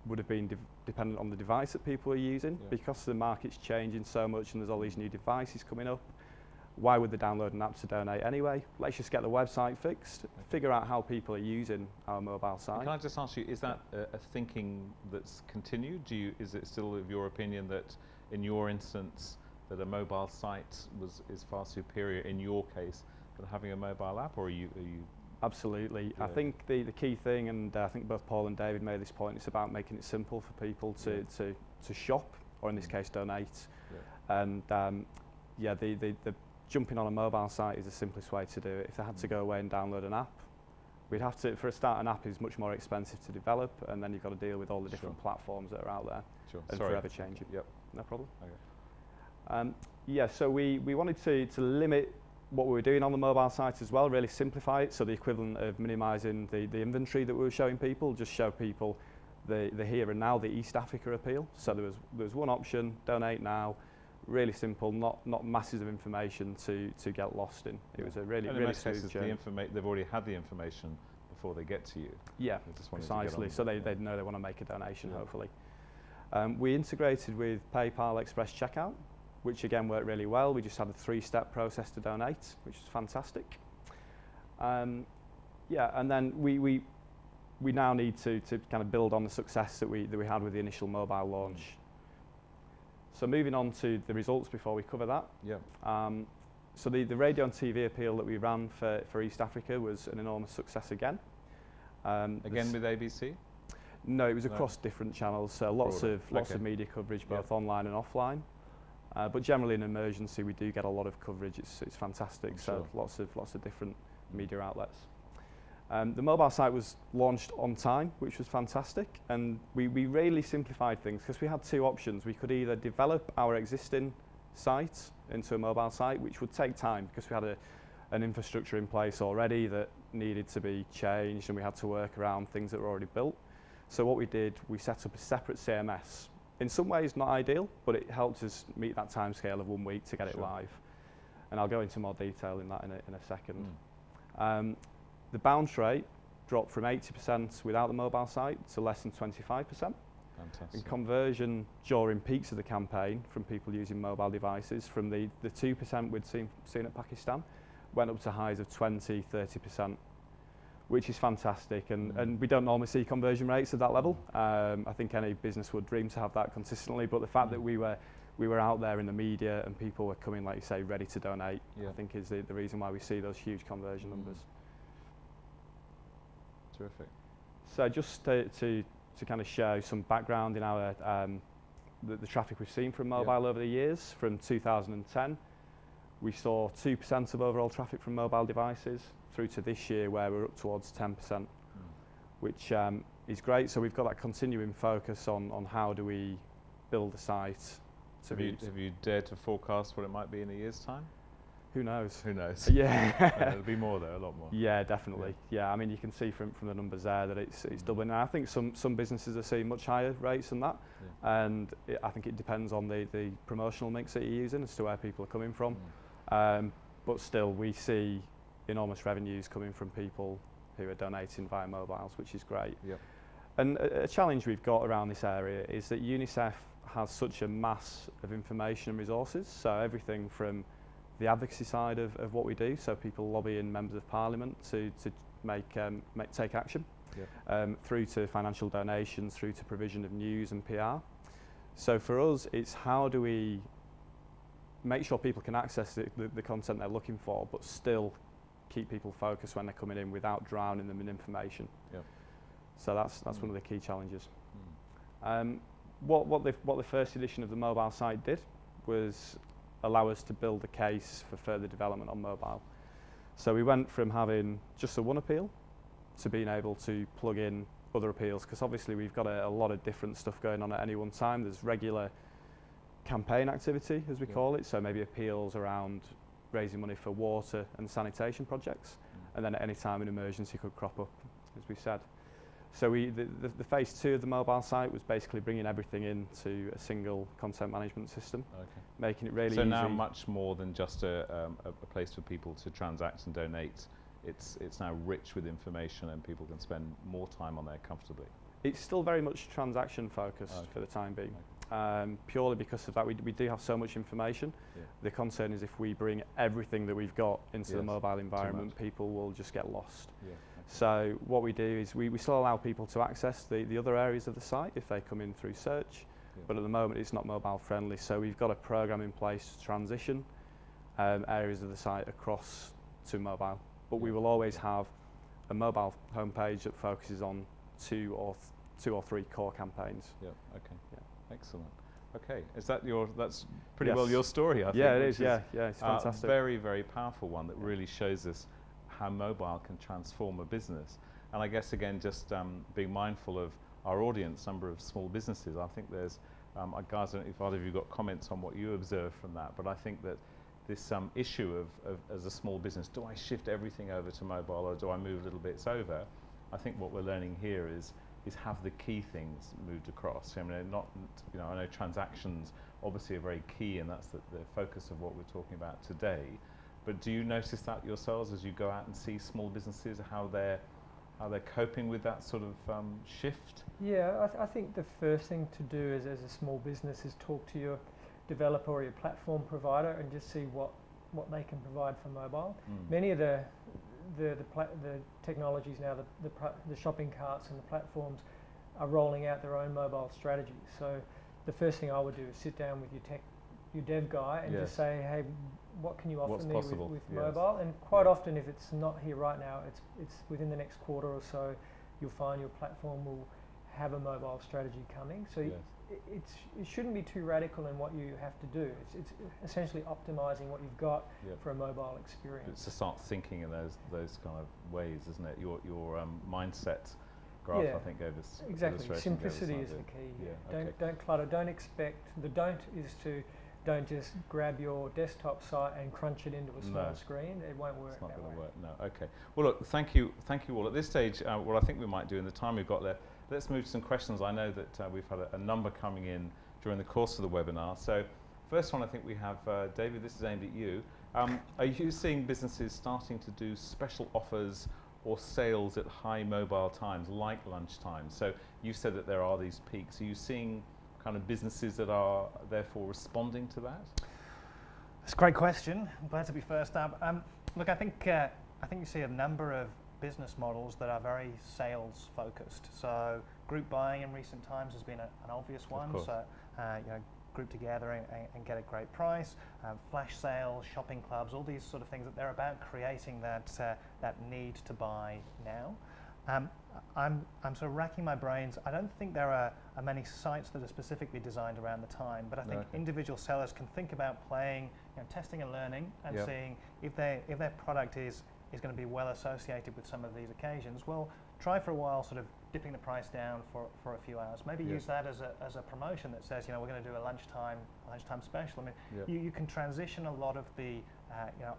would have been dependent on the device that people are using. Because the market's changing so much and there's all these new devices coming up. Why would they download an app to donate anyway? Let's just get the website fixed, figure out how people are using our mobile site. Can I just ask you, is that a thinking that's continued? Is it still of your opinion that in your instance that a mobile site is far superior in your case than having a mobile app, or are you Absolutely. I think the key thing, and I think both Paul and David made this point, it's about making it simple for people to shop, or in this case donate. And the jumping on a mobile site is the simplest way to do it. If they had to go away and download an app, we'd have to, for a start, an app is much more expensive to develop, and then you've got to deal with all the different platforms that are out there and forever changing. No problem. So we wanted to limit what we were doing on the mobile site as well, really simplify it, so the equivalent of minimising the inventory that we were showing people, just show people the here and now, the East Africa appeal. So there was one option, donate now, really simple, not masses of information to get lost in. It was a really smooth journey. They've already had the information before they get to you. Yeah, precisely. So they know they want to make a donation, hopefully. We integrated with PayPal Express Checkout, which again worked really well. We just had a 3-step process to donate, which was fantastic. And then we now need to kind of build on the success that we had with the initial mobile launch. So moving on to the results before we cover that. So the radio and TV appeal that we ran for East Africa was an enormous success again. Again with ABC? No, it was across different channels. So lots of media coverage, both online and offline. But generally in emergency, we do get a lot of coverage. It's fantastic. So lots of different media outlets. The mobile site was launched on time, which was fantastic. And we really simplified things because we had two options. We could either develop our existing site into a mobile site, which would take time because we had an infrastructure in place already that needed to be changed, and we had to work around things that were already built. So what we did, we set up a separate CMS. In some ways not ideal, but it helped us meet that timescale of 1 week to get it live. And I'll go into more detail in that in a second. The bounce rate dropped from 80% without the mobile site to less than 25%. Fantastic. And conversion during peaks of the campaign from people using mobile devices from the 2% we'd seen at Pakistan went up to highs of 20, 30%. Which is fantastic, and we don't normally see conversion rates at that level. I think any business would dream to have that consistently, but the fact that we were out there in the media and people were coming, like you say, ready to donate, I think is the reason why we see those huge conversion numbers. Terrific. So just to kind of show some background in our the traffic we've seen from mobile over the years. From 2010, we saw 2% of overall traffic from mobile devices, through to this year where we're up towards 10%, which is great. So we've got that continuing focus on how do we build a site. Have you dared to forecast what it might be in a year's time? Who knows? Who knows? Yeah. It'll be more though, a lot more. Yeah, definitely. Yeah, I mean, you can see from the numbers there that it's doubling. And I think some businesses are seeing much higher rates than that, and I think it depends on the promotional mix that you're using as to where people are coming from. But still, we see enormous revenues coming from people who are donating via mobiles, which is great. Yep. And a challenge we've got around this area is that UNICEF has such a mass of information and resources. So everything from the advocacy side of what we do, so people lobbying members of parliament to take action, through to financial donations, through to provision of news and PR. So for us, it's how do we make sure people can access the content they're looking for, but still keep people focused when they're coming in without drowning them in information. So that's one of the key challenges. What the first edition of the mobile site did was allow us to build a case for further development on mobile. So we went from having just the one appeal to being able to plug in other appeals, because obviously we've got a lot of different stuff going on at any one time. There's regular campaign activity, as we call it, so maybe appeals around raising money for water and sanitation projects, and then at any time an emergency could crop up, as we said. So the phase 2 of the mobile site was basically bringing everything into a single content management system, making it really easy. So now much more than just a place for people to transact and donate. It's now rich with information, and people can spend more time on there comfortably. It's still very much transaction focused for the time being, purely because of that we do have so much information. The concern is if we bring everything that we've got into the mobile environment, people will just get lost. So what we do is we still allow people to access the other areas of the site if they come in through search, but at the moment it's not mobile friendly. So we've got a program in place to transition areas of the site across to mobile. But we will always have a mobile homepage that focuses on two or three core campaigns. Excellent. Okay, that's pretty well your story, I think. Yeah, it is. Yeah, it's fantastic. A very, very powerful one that really shows us how mobile can transform a business. And I guess again, just being mindful of our audience, number of small businesses. I think there's, guys, I don't know if either of you got comments on what you observed from that, but I think that this issue of as a small business, do I shift everything over to mobile or do I move little bits over? I think what we're learning here is have the key things moved across. I mean, I know transactions obviously are very key, and that's the focus of what we're talking about today. But do you notice that yourselves as you go out and see small businesses, how they're coping with that sort of shift? Yeah, I think the first thing to do as a small business is talk to your developer or your platform provider and just see what they can provide for mobile. Many of the technologies now, the shopping carts and the platforms are rolling out their own mobile strategies. So the first thing I would do is sit down with your dev guy and just say, hey, what can you offer me with mobile? And quite often, if it's not here right now, it's within the next quarter or so, you'll find your platform will have a mobile strategy coming. So it shouldn't be too radical in what you have to do. It's essentially optimizing what you've got for a mobile experience. It's to start thinking in those kind of ways, isn't it? Your mindset graph, I think, gave us exactly. Simplicity is the key. Don't clutter. Don't expect. The don't is to don't just grab your desktop site and crunch it into a small screen. It won't work. It's not going to work. No. Okay. Well, look. Thank you all. At this stage, what I think we might do in the time we've got left, let's move to some questions. I know that we've had a number coming in during the course of the webinar. So, first one, I think we have David. This is aimed at you. Are you seeing businesses starting to do special offers or sales at high mobile times, like lunchtime? So, you said that there are these peaks. Are you seeing kind of businesses that are therefore responding to that? That's a great question. I'm glad to be first up. Look, I think you see a number of business models that are very sales focused. So group buying in recent times has been an obvious one. So group together and get a great price. Flash sales, shopping clubs, all these sort of things that they're about creating that need to buy now. I'm sort of racking my brains. I don't think there are many sites that are specifically designed around the time, but I think individual sellers can think about playing, testing and learning, and seeing if their product is going to be well associated with some of these occasions. Well, try for a while, sort of dipping the price down for a few hours. Maybe use that as a promotion that says, we're going to do a lunchtime special. I mean, you can transition a lot of the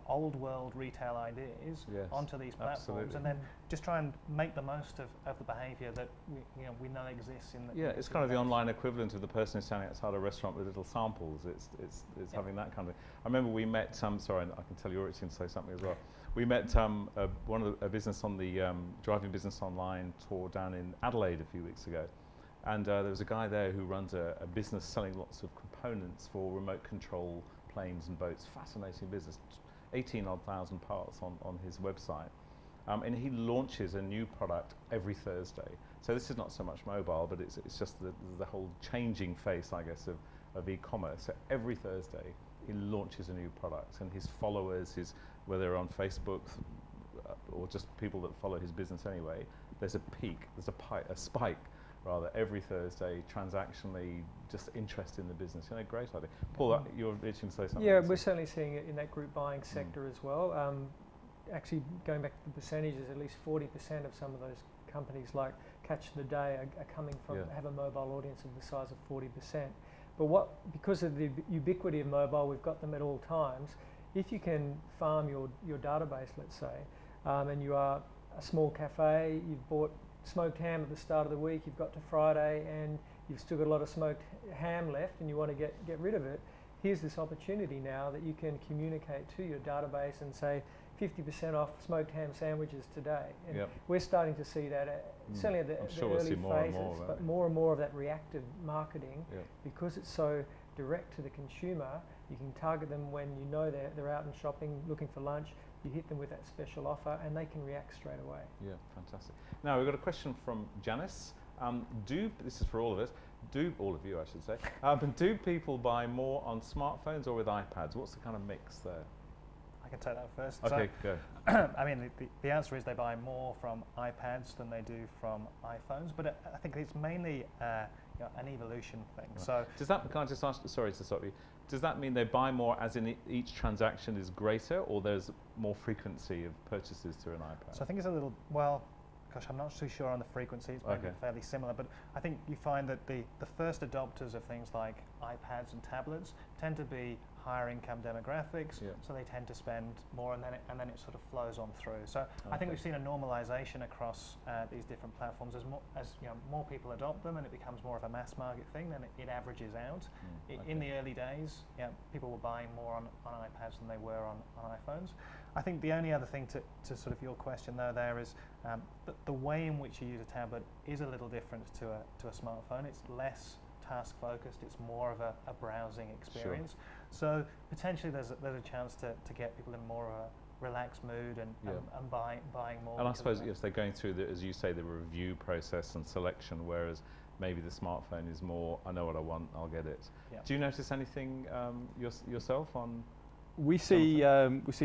old world retail ideas onto these platforms, and then just try and make the most of the behaviour that we know exists in the it's kind of the online equivalent of the person who's standing outside a restaurant with little samples. It's having that kind of thing. I remember we met sorry, I can tell you're itching to say something as well. We met a business on the Driving Business Online tour down in Adelaide a few weeks ago, and there was a guy there who runs a business selling lots of components for remote control planes and boats. Fascinating business, 18,000 parts on his website, and he launches a new product every Thursday. So this is not so much mobile, but it's just the whole changing face, I guess, of e-commerce. So every Thursday he launches a new product, and his followers, whether they're on Facebook or just people that follow his business anyway, there's a peak, a spike rather, every Thursday, transactionally, just interest in the business. Great idea. Paul, you're itching to say something. Yeah, we're certainly seeing it in that group buying sector as well. Actually, going back to the percentages, at least 40% of some of those companies like Catch the Day are coming from, have a mobile audience of the size of 40%. But because of the ubiquity of mobile, we've got them at all times. If you can farm your database, let's say, and you are a small cafe, you've bought smoked ham at the start of the week, you've got to Friday and you've still got a lot of smoked ham left and you want to get rid of it, here's this opportunity now that you can communicate to your database and say 50% off smoked ham sandwiches today. And we're starting to see that, certainly at the early phases, but more and more of that reactive marketing, because it's so direct to the consumer. You can target them when you know they're out and shopping, looking for lunch. You hit them with that special offer and they can react straight away. Yeah, fantastic. Now we've got a question from Janice. This is for all of us, all of you I should say, do people buy more on smartphones or with iPads? What's the kind of mix there? I can take that first. Okay, go. I mean, the answer is they buy more from iPads than they do from iPhones, but I think it's mainly an evolution thing. Right. So does that, can I just ask, sorry to stop you, does that mean they buy more as in each transaction is greater, or there's more frequency of purchases through an iPad? So I think it's a little, well, gosh, I'm not too sure on the frequency, it's maybe fairly similar, but I think you find that the first adopters of things like iPads and tablets tend to be higher income demographics, so they tend to spend more, and then it sort of flows on through. So I think we've seen a normalization across these different platforms as more people adopt them, and it becomes more of a mass market thing. Then it averages out. In the early days, people were buying more on iPads than they were on iPhones. I think the only other thing to sort of your question though there is the way in which you use a tablet is a little different to a smartphone. It's less task focused, it's more of a browsing experience. Sure. So potentially there's a chance to get people in more of a relaxed mood and buying more. And I suppose yes, they're going through as you say, the review process and selection, whereas maybe the smartphone is more, I know what I want, I'll get it. Yeah. Do you notice anything yourself on? We see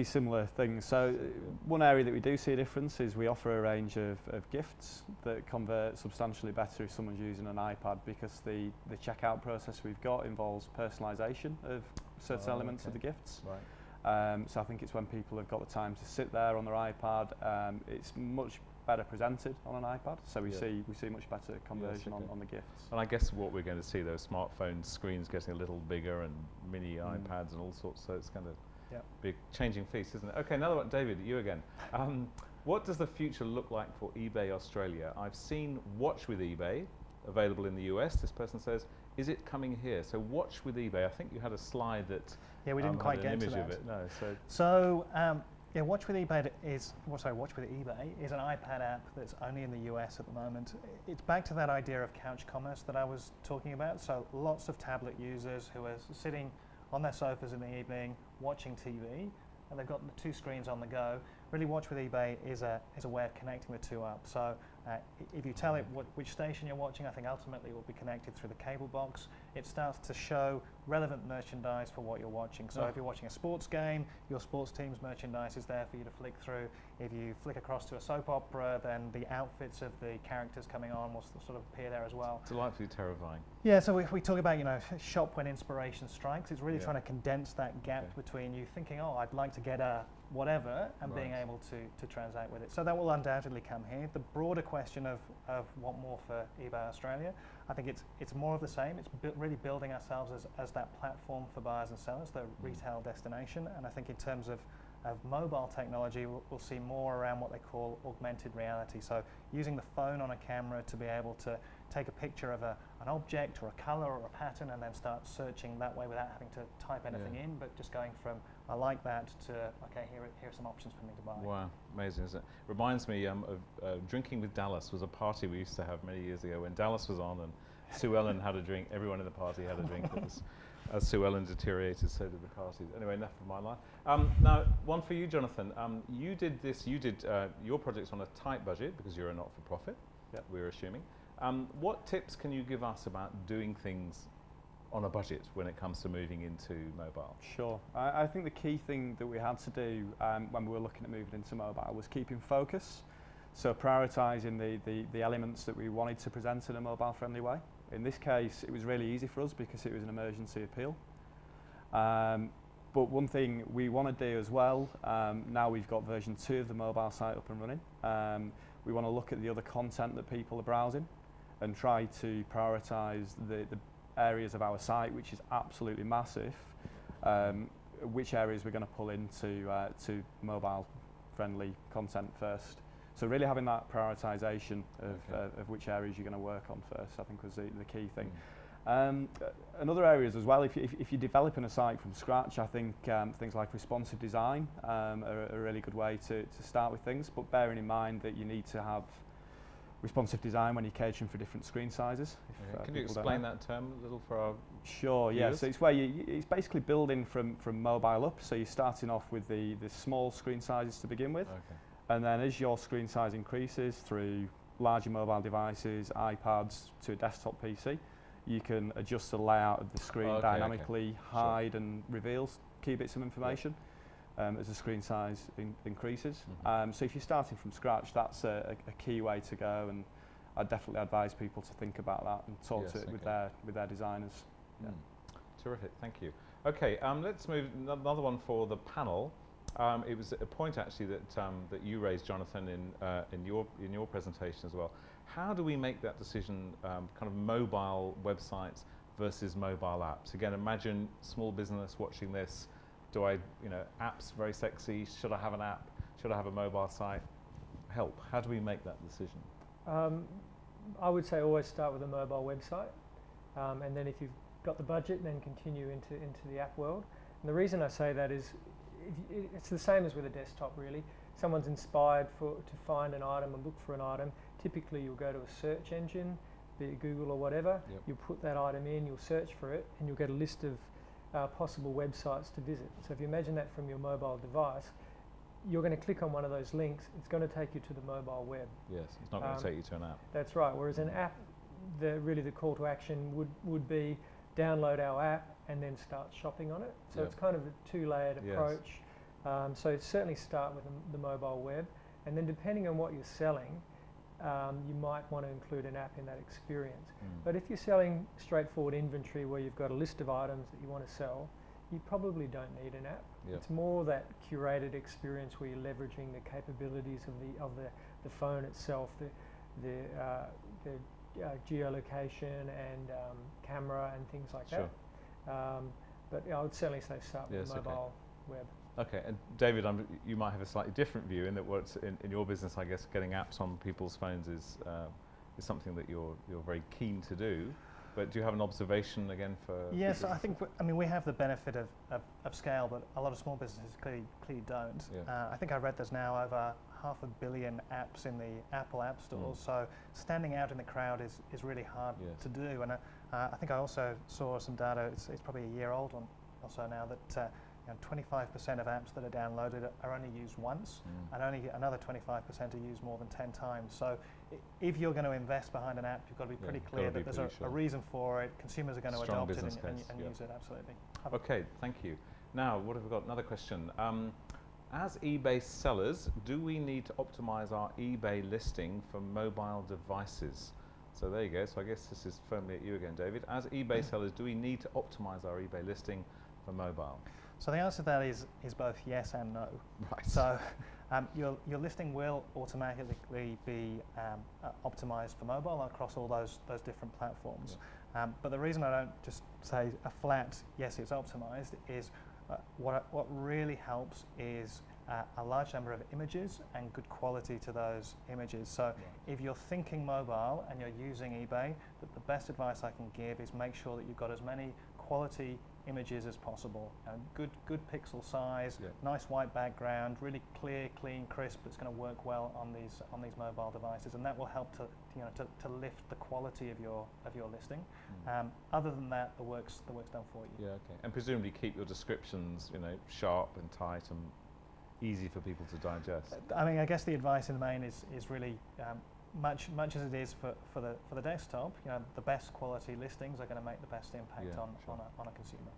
similar things. So one area that we do see a difference is we offer a range of gifts that convert substantially better if someone's using an iPad, because the checkout process we've got involves personalisation of certain elements of the gifts. Right. So I think it's when people have got the time to sit there on their iPad, it's much better presented on an iPad, so we see much better conversion on the gifts. And I guess what we're going to see, those smartphone screens getting a little bigger and mini iPads and all sorts, so it's going to be a changing feast, isn't it? Okay, another one, David, you again. What does the future look like for eBay Australia? I've seen Watch with eBay available in the US. This person says, is it coming here? So Watch with eBay, I think you had a slide that we didn't quite get an image to that. Of it. No, so Watch with eBay is an iPad app that's only in the US at the moment. It's back to that idea of couch commerce that I was talking about. So lots of tablet users who are sitting on their sofas in the evening watching TV, and they've got the two screens on the go. Really, Watch with eBay is a way of connecting the two up. So If you tell it which station you're watching, I think ultimately it will be connected through the cable box. It starts to show relevant merchandise for what you're watching. So if you're watching a sports game, your sports team's merchandise is there for you to flick through. If you flick across to a soap opera, then the outfits of the characters coming on will sort of appear there as well. Delightfully terrifying. Yeah, so we talk about, shop when inspiration strikes. It's really trying to condense that gap between you thinking, oh, I'd like to get a whatever, and being able to transact with it. So that will undoubtedly come here. The broader question of what more for eBay Australia, I think it's more of the same. It's really building ourselves as that platform for buyers and sellers, the retail destination. And I think in terms of mobile technology, we'll see more around what they call augmented reality. So using the phone on a camera to be able to take a picture of an object or a color or a pattern and then start searching that way without having to type anything in, but just going from I like that to okay, here are some options for me to buy. Wow, amazing, isn't it? Reminds me of Drinking with Dallas was a party we used to have many years ago when Dallas was on and Sue Ellen had a drink. Everyone in the party had a drink. As Sue Ellen deteriorated, so did the parties. Anyway, enough of my life. Now, one for you, Jonathan. You did your projects on a tight budget because you're a not-for-profit, we're assuming. What tips can you give us about doing things on a budget when it comes to moving into mobile? Sure. I think the key thing that we had to do when we were looking at moving into mobile was keeping focus. So prioritising the elements that we wanted to present in a mobile-friendly way. In this case, it was really easy for us because it was an emergency appeal. But one thing we want to do as well, now we've got version 2 of the mobile site up and running, we want to look at the other content that people are browsing and try to prioritise the areas of our site, which is absolutely massive, which areas we're going to pull into to mobile-friendly content first. So really having that prioritisation of which areas you're going to work on first, I think was the key thing. Another areas as well, if you're developing a site from scratch, I think things like responsive design are a really good way to start with things, but bearing in mind that you need to have responsive design when you're catering for different screen sizes. Can you explain that term a little for our Sure, yeah. So it's where it's basically building from mobile up, so you're starting off with the small screen sizes to begin with. Okay. And then as your screen size increases through larger mobile devices, iPads to a desktop PC, you can adjust the layout of the screen dynamically, hide and reveal key bits of information as the screen size increases. So if you're starting from scratch, that's a key way to go, and I'd definitely advise people to think about that and talk to it with their designers. Terrific, thank you. Okay, let's move another one for the panel. It was a point actually that you raised, Jonathan, in your presentation as well. How do we make that decision, kind of mobile websites versus mobile apps? Again, imagine small business watching this. Do I, apps very sexy? Should I have an app? Should I have a mobile site? Help. How do we make that decision? I would say always start with a mobile website, and then if you've got the budget, then continue into the app world. And the reason I say that is, it's the same as with a desktop really. Someone's inspired to find an item and look for an item. Typically you'll go to a search engine, be it Google or whatever, you'll put that item in, you'll search for it, and you'll get a list of possible websites to visit. So if you imagine that from your mobile device, you're going to click on one of those links, it's going to take you to the mobile web. Yes, it's not going to take you to an app. That's right, whereas an app, really the call to action would be download our app and then start shopping on it. So it's kind of a two-layered approach. So certainly start with the mobile web, and then depending on what you're selling, you might want to include an app in that experience. But if you're selling straightforward inventory where you've got a list of items that you want to sell, you probably don't need an app. It's more that curated experience where you're leveraging the capabilities of the phone itself, the geolocation and camera and things like that. But I would certainly say start with the mobile web. Okay, and David, you might have a slightly different view in that what's in your business, I guess, getting apps on people's phones is something that you're very keen to do. But do you have an observation again for? Yes, I think we have the benefit of scale, but a lot of small businesses clearly don't. I think I read there's now over 500 million apps in the Apple App Store, so standing out in the crowd is really hard to do. And I think I also saw some data. It's probably a year old or so now that 25% of apps that are downloaded are only used once, and only another 25% are used more than 10 times. So if you're going to invest behind an app, you've got to be pretty clear that there's a reason for it. Consumers are going to adopt it and use it, absolutely. Okay, thank you. Now, what have we got? Another question. As eBay sellers, do we need to optimize our eBay listing for mobile devices? So there you go. So I guess this is firmly at you again, David. As eBay sellers, do we need to optimize our eBay listing for mobile? So the answer to that is both yes and no. Right. So your listing will automatically be optimized for mobile across all those different platforms. Yeah. But the reason I don't just say a flat yes, it's optimized is what really helps is a large number of images and good quality to those images. So if you're thinking mobile and you're using eBay, the best advice I can give is make sure that you've got as many quality images as possible. Good pixel size, nice white background, really clear, clean, crisp. That's going to work well on these mobile devices, and that will help to lift the quality of your listing. Other than that, the work's done for you. Yeah, okay. And presumably keep your descriptions, sharp and tight and easy for people to digest. I mean, I guess the advice in the main is really much as it is for the desktop. The best quality listings are going to make the best impact on a consumer.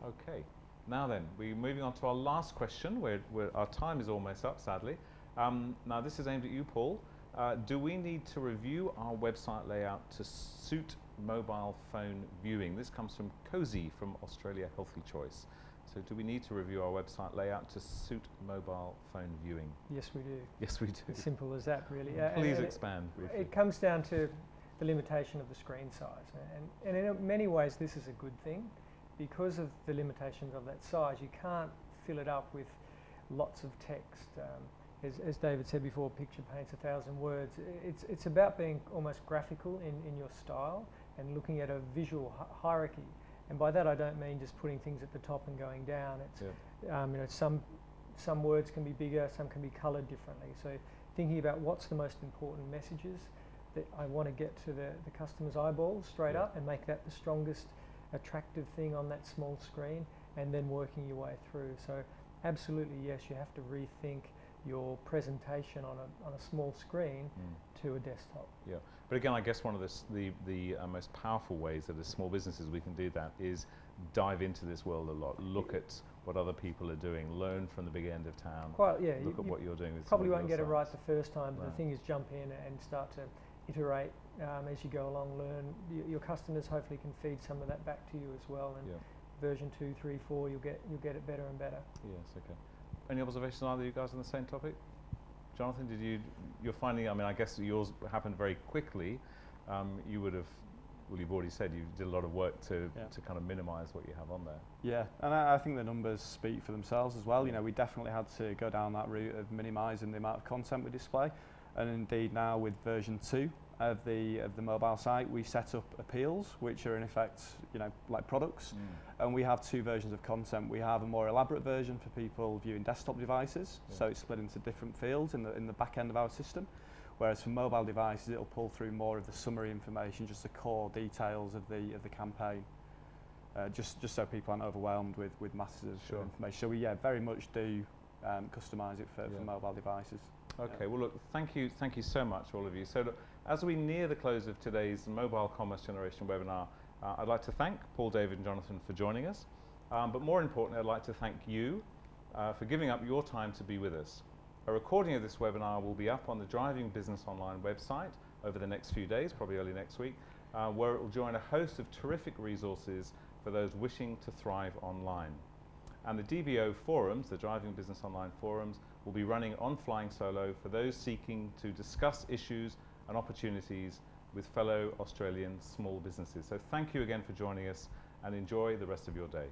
Okay. Now then, we're moving on to our last question. Where our time is almost up, sadly. Now this is aimed at you, Paul. Do we need to review our website layout to suit mobile phone viewing? This comes from Cozy from Australia Healthy Choice. So do we need to review our website layout to suit mobile phone viewing? Yes, we do. Yes, we do. As simple as that, really. Please expand briefly. It comes down to the limitation of the screen size. And in many ways, this is a good thing. Because of the limitations of that size, you can't fill it up with lots of text. As David said before, picture paints 1,000 words. It's about being almost graphical in your style and looking at a visual hierarchy. And by that I don't mean just putting things at the top and going down. It's some words can be bigger, some can be coloured differently. So thinking about what's the most important messages that I want to get to the customer's eyeballs straight up and make that the strongest attractive thing on that small screen, and then working your way through. So absolutely yes, you have to rethink your presentation on a small screen to a desktop. Yeah, but again, I guess one of the most powerful ways that as small businesses we can do that is dive into this world a lot, look at what other people are doing, learn from the big end of town, look at what you're doing with probably won't get it right the first time, but the thing is jump in and start to iterate as you go along, learn. Your customers hopefully can feed some of that back to you as well, and version 2, 3, 4, you'll get it better and better. Yes, okay. Any observations, either of you guys, on the same topic? Jonathan, you're finding, I mean, I guess yours happened very quickly. You would have, well, you've already said you did a lot of work to kind of minimise what you have on there. Yeah, and I think the numbers speak for themselves as well. We definitely had to go down that route of minimising the amount of content we display. And indeed now with version 2 of the mobile site, we set up appeals, which are in effect, like products. And we have 2 versions of content. We have a more elaborate version for people viewing desktop devices, so it's split into different fields in the back end of our system. Whereas for mobile devices, it'll pull through more of the summary information, just the core details of the campaign, just so people aren't overwhelmed with masses of information. So we very much do customise it for mobile devices. Okay, well look, thank you so much, all of you. So look, as we near the close of today's Mobile Commerce Generation webinar, I'd like to thank Paul, David and Jonathan for joining us. But more importantly, I'd like to thank you for giving up your time to be with us. A recording of this webinar will be up on the Driving Business Online website over the next few days, probably early next week, where it will join a host of terrific resources for those wishing to thrive online. And the DBO forums, the Driving Business Online forums, will be running on Flying Solo for those seeking to discuss issues and opportunities with fellow Australian small businesses. So thank you again for joining us, and enjoy the rest of your day.